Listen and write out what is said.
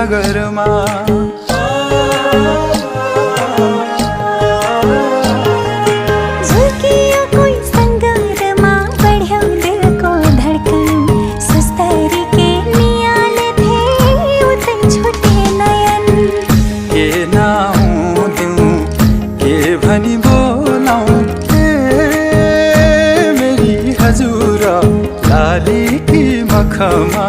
सागरमा झुल्कियो कोही सङ्गरमा बढ्यो दिलको धड्कन सुस्तरी के नियाले थिए उतै छुटे नयन के नाउँ दिउँ के भनी बोलाउँ मेरी हजुर लाली की मखमा